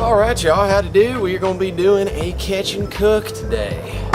Alright y'all, how to do? We're going to be doing a catch and cook today.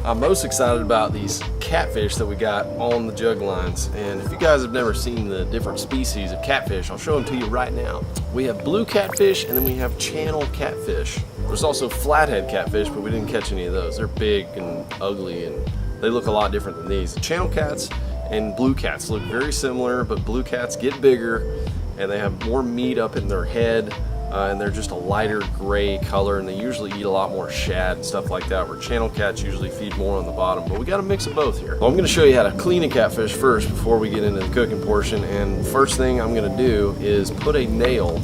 I'm most excited about these catfish that we got on the jug lines. And if you guys have never seen the different species of catfish, I'll show them to you right now. We have blue catfish and then we have channel catfish. There's also flathead catfish, but we didn't catch any of those. They're big and ugly and they look a lot different than these. The channel cats and blue cats look very similar, but blue cats get bigger and they have more meat up in their head. And they're just a lighter gray color, and they usually eat a lot more shad and stuff like that, where channel cats usually feed more on the bottom, but we got a mix of both here. Well, I'm going to show you how to clean a catfish first before we get into the cooking portion, and first thing I'm going to do is put a nail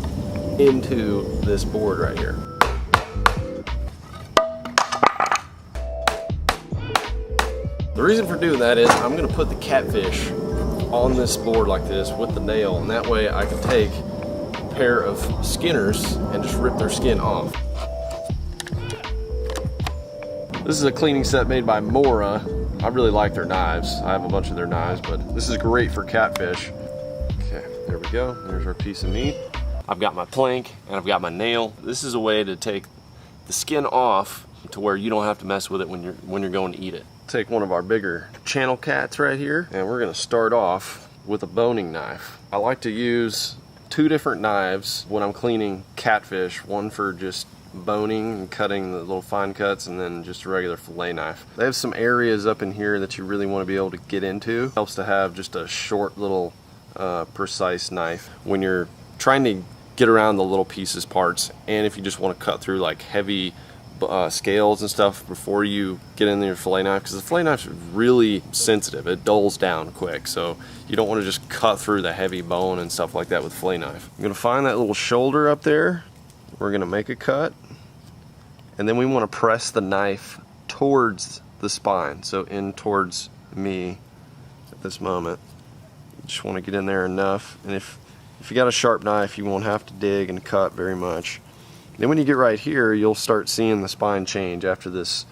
into this board right here. The reason for doing that is I'm going to put the catfish on this board like this with the nail, and that way I can take pair of skinners and just rip their skin off. This is a cleaning set made by Mora. I really like their knives. I have a bunch of their knives, but this is great for catfish. Okay, there we go. There's our piece of meat. I've got my plank and I've got my nail. This is a way to take the skin off to where you don't have to mess with it when you're going to eat it. Take one of our bigger channel cats right here, and we're gonna start off with a boning knife. I like to use two different knives when I'm cleaning catfish, one for just boning and cutting the little fine cuts, and then just a regular fillet knife. They have some areas up in here that you really want to be able to get into. Helps to have just a short little precise knife when you're trying to get around the little pieces parts, and if you just want to cut through like heavy scales and stuff before you get in your fillet knife, because the fillet knife is really sensitive. It dulls down quick, so you don't want to just cut through the heavy bone and stuff like that with fillet knife. I'm going to find that little shoulder up there. We're going to make a cut, and then we want to press the knife towards the spine, so in towards me at this moment. You just want to get in there enough, and if you got a sharp knife, you won't have to dig and cut very much. Then when you get right here, you'll start seeing the spine change after this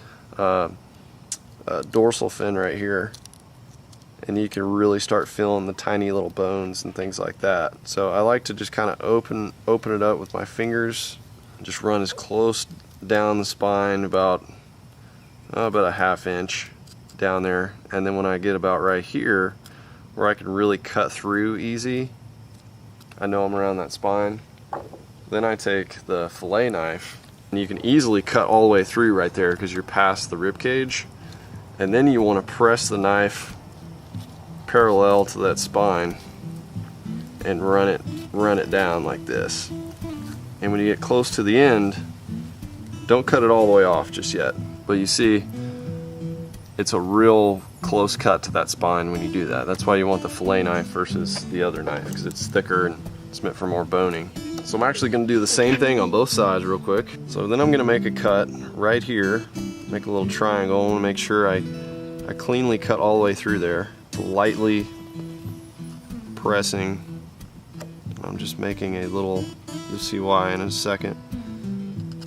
dorsal fin right here, and you can really start feeling the tiny little bones and things like that. So I like to just kind of open it up with my fingers and just run as close down the spine about a ½ inch down there, and then when I get about right here where I can really cut through easy, I know I'm around that spine. Then I take the fillet knife, and you can easily cut all the way through right there because you're past the rib cage, and then you want to press the knife parallel to that spine and run it down like this. And when you get close to the end, don't cut it all the way off just yet, but you see it's a real close cut to that spine when you do that. That's why you want the fillet knife versus the other knife, because it's thicker and it's meant for more boning. So I'm actually going to do the same thing on both sides real quick. So then I'm going to make a cut right here, make a little triangle. I want to make sure I cleanly cut all the way through there, lightly pressing. I'm just making a little, you'll see why in a second,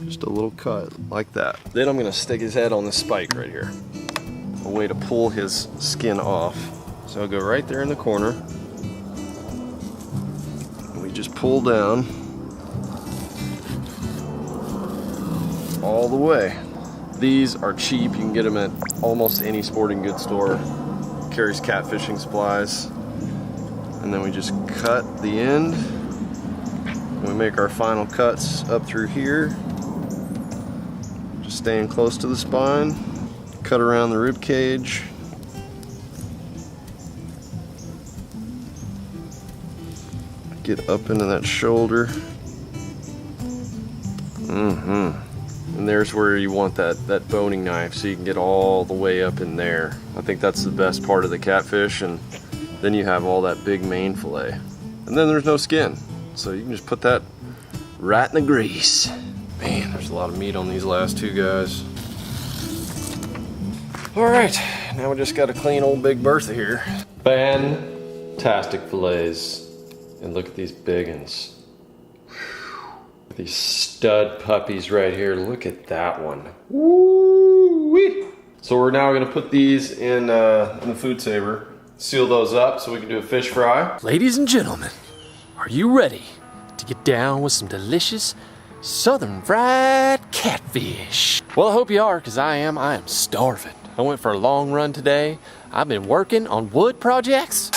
just a little cut like that. Then I'm going to stick his head on this spike right here, a way to pull his skin off. So I'll go right there in the corner, and we just pull down all the way. These are cheap. You can get them at almost any sporting goods store. Carries catfishing supplies. And then we just cut the end. We make our final cuts up through here. Just staying close to the spine. Cut around the rib cage. Get up into that shoulder. And there's where you want that boning knife, so you can get all the way up in there. I think that's the best part of the catfish, and then you have all that big main fillet. And then there's no skin, so you can just put that right in the grease. Man, there's a lot of meat on these last two guys. All right, now we just got to clean old Big Bertha here. Fantastic fillets. And look at these big ones. These stud puppies right here. Look at that one. Woo-wee. So we're now going to put these in the food saver, seal those up so we can do a fish fry. Ladies and gentlemen, are you ready to get down with some delicious Southern fried catfish. Well, I hope you are, because I am. I am starving. I went for a long run today. I've been working on wood projects.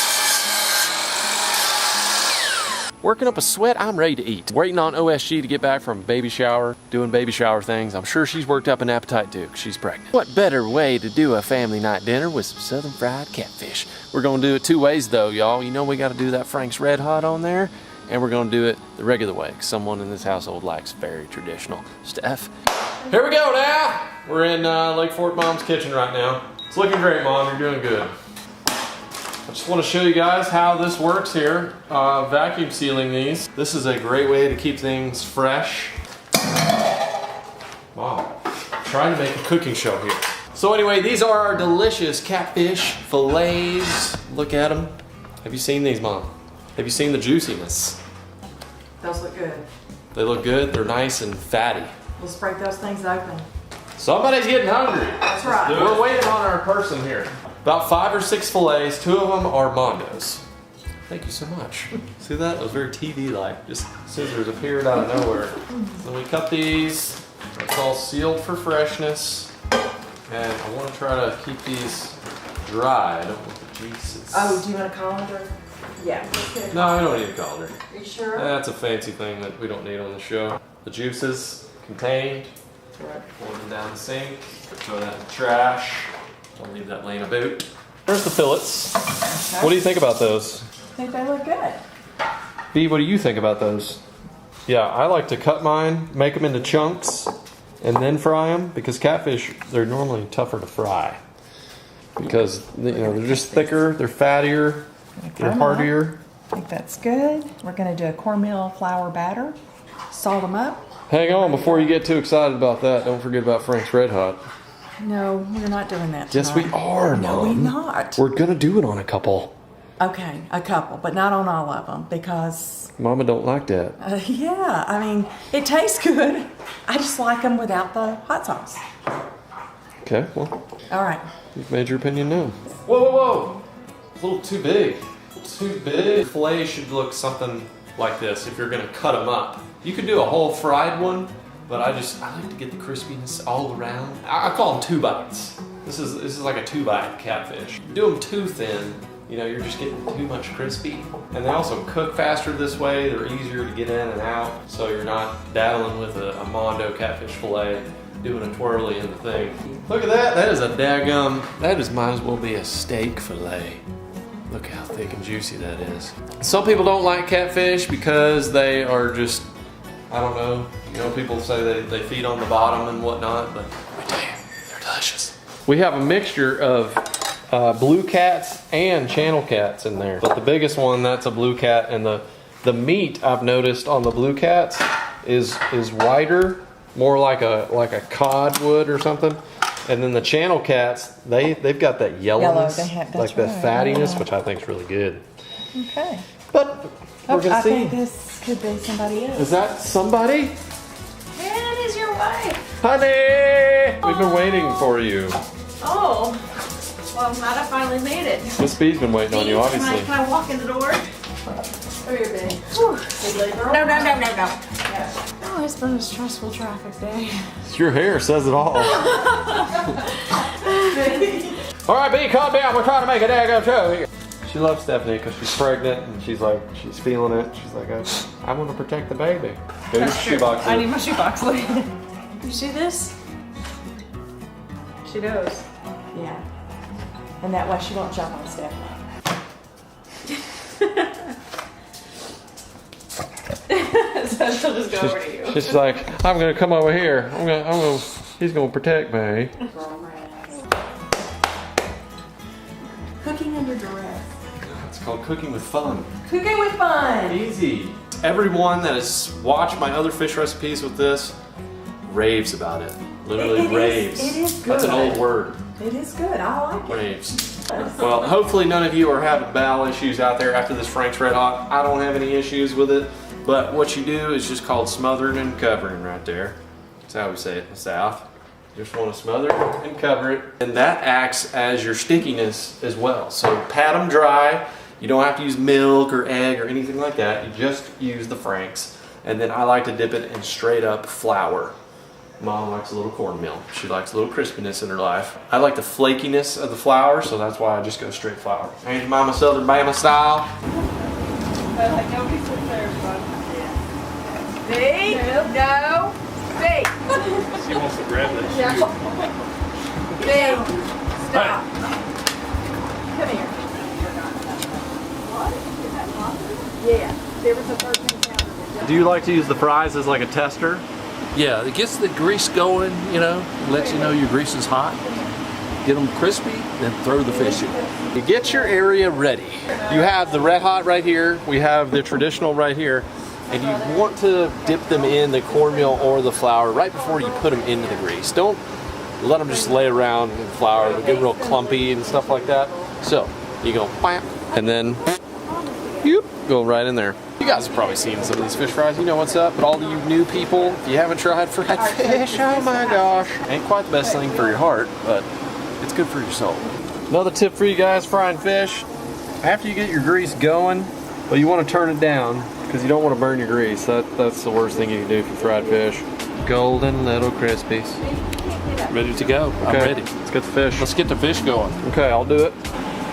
Working up a sweat, I'm ready to eat. Waiting on OSG to get back from baby shower, doing baby shower things. I'm sure she's worked up an appetite too, 'cause she's pregnant. What better way to do a family night dinner with some southern fried catfish? We're gonna do it 2 ways though, y'all. You know we gotta do that Frank's Red Hot on there, and we're gonna do it the regular way, 'cause someone in this household likes very traditional stuff. Here we go now. We're in Lake Fork Mom's kitchen right now. It's looking great, Mom, you're doing good. I just want to show you guys how this works here. Vacuum sealing these. This is a great way to keep things fresh. Wow, trying to make a cooking show here. So anyway, these are our delicious catfish fillets. Look at them. Have you seen these, Mom? Have you seen the juiciness? Those look good. They look good. They're nice and fatty. Let's break those things open. Somebody's getting hungry. That's right. We're waiting on our person here. About 5 or 6 fillets, 2 of them are Mondos. Thank you so much. See that? It was very TV-like. Just scissors appeared out of nowhere. So we cut these. It's all sealed for freshness. And I want to try to keep these dry. I don't want the juices. Oh, do you want a colander? Yeah. Let's get a No, I don't need a colander. Are you sure? That's a fancy thing that we don't need on the show. The juices contained. Right. Pour them down the sink. Throw that in the trash. Don't leave that laying about. There's the fillets. Okay. What do you think about those? I think they look good. B, what do you think about those? Yeah, I like to cut mine, make them into chunks, and then fry them, because catfish, they're normally tougher to fry. Because, you know, they're just thicker, they're fattier, they're hardier. I think that's good. We're going to do a cornmeal flour batter. Salt them up. Hang on, before you get too excited about that, don't forget about Frank's Red Hot. No, we're not doing that tonight. Yes, we are, No, Mom. we're not. We're gonna do it on a couple. Okay, a couple, but not on all of them, because... Mama don't like that. Yeah, I mean, it tastes good. I just like them without the hot sauce. Okay, well, All right. you've made your opinion known. Whoa, whoa, whoa! A little too big. A little too big. Filet should look something like this if you're gonna cut them up. You could do a whole fried one, but I like to get the crispiness all around. I call them 2 bites. This is like a 2-bite catfish. Do them too thin, you know, you're just getting too much crispy. And they also cook faster this way. They're easier to get in and out, so you're not daddling with a Mondo catfish fillet, doing a twirly in the thing. Look at that. That is a daggum. That might as well be a steak fillet. Look how thick and juicy that is. Some people don't like catfish because they are just, I don't know. You know, people say they feed on the bottom and whatnot, but I tell you, they're delicious. We have a mixture of blue cats and channel cats in there. But the biggest one, that's a blue cat, and the meat I've noticed on the blue cats is whiter, more like a cod would or something. And then the channel cats, they've got that yellowness, like that fattiness, which I think is really good. Okay. But we're gonna I see. think this could be somebody else. Is that somebody? Yeah, it is your wife. Honey! We've been waiting for you. Oh, well, I'm glad I finally made it. Miss B's been waiting on you, obviously. Can I walk in the door? Come here, baby. Big girl. No. Oh, it's been a stressful traffic day. Your hair says it all. All right, B, calm down. We're trying to make a daggone show here. She loves Stephanie because she's pregnant and she's feeling it. She's like, I want to protect the baby. Go to your shoebox. I need my shoebox. Look. You see this? She knows. Yeah. And that way she won't jump on Stephanie. So she'll just go over to you. She's like, I'm gonna come over here. He's gonna protect me. Cooking under duress. It's called cooking with fun. Cooking with fun. Easy. Everyone that has watched my other fish recipes with this raves about it. Literally raves. It is good. That's an old word. It is good. I like it. Raves. Well, hopefully none of you are having bowel issues out there after this Frank's Red Hot. I don't have any issues with it. But what you do is just called smothering and covering right there. That's how we say it in the South. You just want to smother it and cover it. And that acts as your stickiness as well. So pat them dry. You don't have to use milk or egg or anything like that. You just use the Frank's. And then I like to dip it in straight up flour. Mom likes a little cornmeal. She likes a little crispiness in her life. I like the flakiness of the flour, so that's why I just go straight flour. Ain't Mama Southern Bama style? Like nobody sits there, everybody. B, no, B, She wants to grab that yeah. shoe. B, stop. Come here. Yeah, there was a 13 pounder. Do you like to use the fries as like a tester? Yeah, it gets the grease going, you know, lets you know your grease is hot. Get them crispy, then throw the fish in. You get your area ready. You have the red hot right here. We have the traditional right here. And you want to dip them in the cornmeal or the flour right before you put them into the grease. Don't let them just lay around in flour. They get real clumpy and stuff like that. So you go bam, and then you go right in there. You guys have probably seen some of these fish fries. You know what's up. But all you new people, if you haven't tried fried fish, oh my gosh. Ain't quite the best thing for your heart, but it's good for your soul. Another tip for you guys frying fish. After you get your grease going, well, you want to turn it down because you don't want to burn your grease. That's the worst thing you can do for fried fish. Golden little crispies. Ready to go. Okay, I'm ready. let's get the fish. Let's get the fish going. Okay, I'll do it.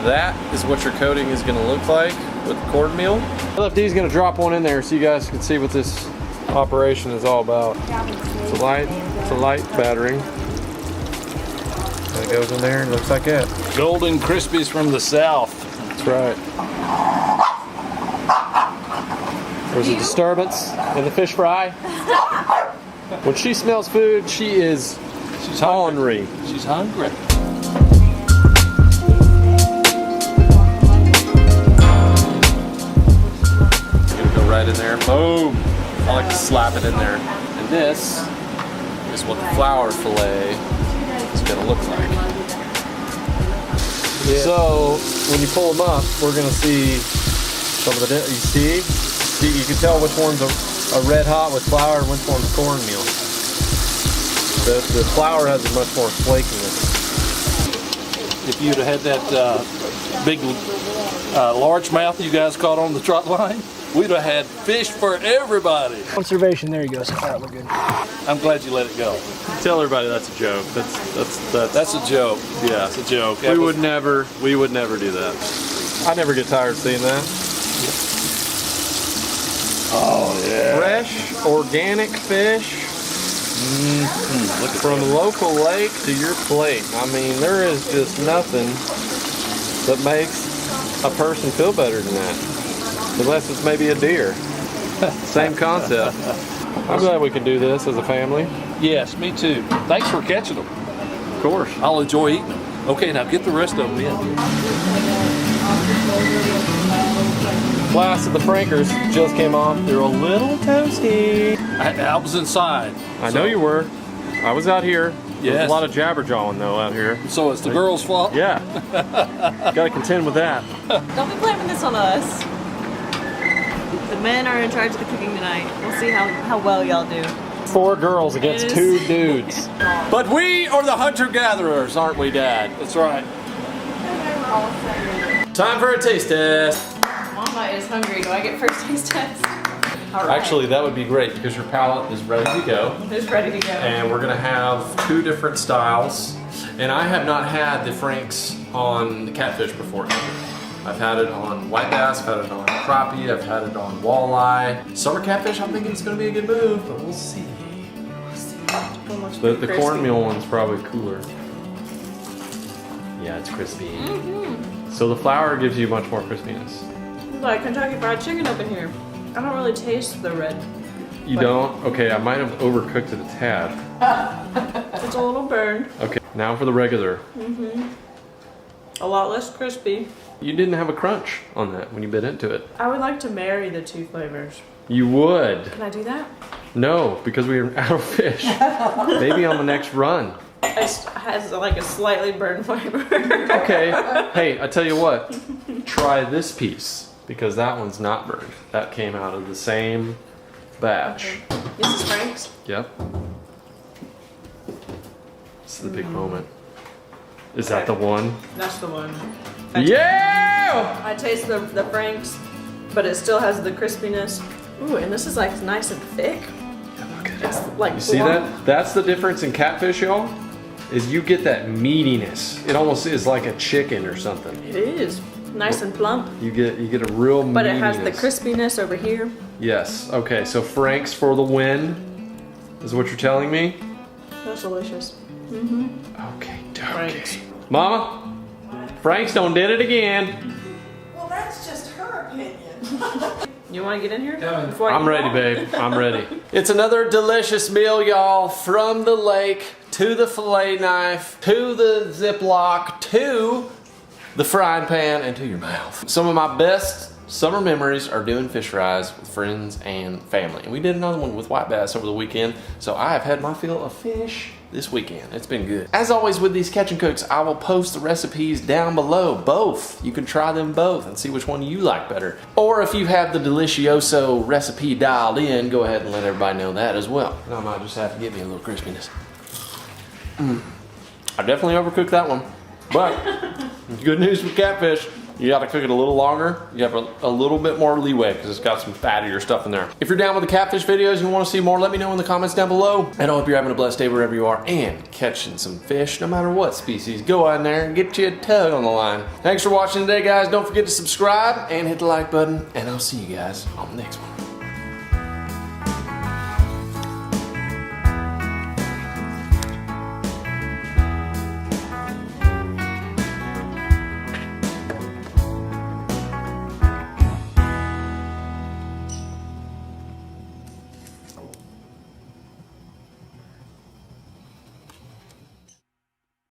That is what your coating is going to look like with cornmeal. LFD's going to drop one in there so you guys can see what this operation is all about. It's a light battering. And it goes in there and looks like that. Golden Crispies from the south. That's right. There's a disturbance in the fish fry. When she smells food, she's hungry. She's hungry. Right in there, boom. I like to slap it in there. And this is what the flour fillet is gonna look like. Yeah. So when you pull them up, we're gonna see some of the, you see, you can tell which one's a red hot with flour and which one's cornmeal. The flour has a much more flakiness. If you'd have had that big largemouth you guys caught on the trot line, we'd have had fish for everybody. Conservation, there you go. So far, we're good. I'm glad you let it go. Tell everybody that's a joke. That's a joke. Yeah, It's a joke. we would never do that. I never get tired of seeing that. Oh yeah. Fresh, organic fish from local lake to your plate. I mean, there is just nothing that makes a person feel better than that. Unless it's maybe a deer. Same concept. I'm glad we can do this as a family. Yes, me too. Thanks for catching them. Of course. I'll enjoy eating them. Okay, now get the rest of them in. Glass of the Frankers just came off. They're a little toasty. I was inside. I know you were. I was out here. There's Yes. a lot of jabberjawing though out here. So it's the girl's fault? Yeah. Gotta contend with that. Don't be blaming this on us. The men are in charge of the cooking tonight. We'll see how well y'all do. 4 girls against It is. 2 dudes. But we are the hunter-gatherers, aren't we, Dad? That's right. Time for a taste test. Mama is hungry. Do I get first taste test? All right. Actually, that would be great because your palate is ready to go. Who's ready to go? And we're gonna have 2 different styles. And I have not had the Franks on the catfish before. I've had it on white bass, I've had it on crappie, I've had it on walleye. Summer catfish, I'm thinking it's gonna be a good move, but we'll see. The cornmeal one's probably cooler. Yeah, it's crispy. So the flour gives you much more crispiness. Like Kentucky Fried Chicken up in here. I don't really taste the red. You don't? Okay, I might have overcooked it a tad. It's a little burned. Okay, now for the regular. A lot less crispy. You didn't have a crunch on that when you bit into it. I would like to marry the 2 flavors. You would. Can I do that? No, because we are out of fish. Maybe on the next run. It has like a slightly burned flavor. Okay, hey, I tell you what. Try this piece, because that one's not burned. That came out of the same batch. This is Frank's. Yep. This is the big moment. Is that the one? That's the one. Yeah! I taste the Frank's, but it still has the crispiness. Ooh, and this is like nice and thick. It's like You see that? That's the difference in catfish, y'all. Is you get that meatiness. It almost is like a chicken or something. It is nice and plump. You get a real meatiness. But it has the crispiness over here. Yes. Okay. So Frank's for the win, is what you're telling me. That's delicious. Okay. Frank's. Mama, Frank's done did it again. Well, that's just her opinion. You want to get in here? I'm ready, babe. I'm ready. It's another delicious meal, y'all. From the lake to the fillet knife to the Ziploc to the frying pan and to your mouth. Some of my best summer memories are doing fish fries with friends and family. And we did another one with white bass over the weekend. So I have had my fill of fish this weekend. It's been good. As always with these catch and cooks, I will post the recipes down below, both. You can try them both and see which one you like better. Or if you have the Delicioso recipe dialed in, go ahead and let everybody know that as well. And I might just have to give me a little crispiness. I definitely overcooked that one. But good news with catfish, you gotta cook it a little longer. You have a little bit more leeway because it's got some fattier stuff in there. If you're down with the catfish videos and you want to see more, let me know in the comments down below. And I hope you're having a blessed day wherever you are and catching some fish, no matter what species. Go out there and get you a tug on the line. Thanks for watching today, guys. Don't forget to subscribe and hit the like button. And I'll see you guys on the next one.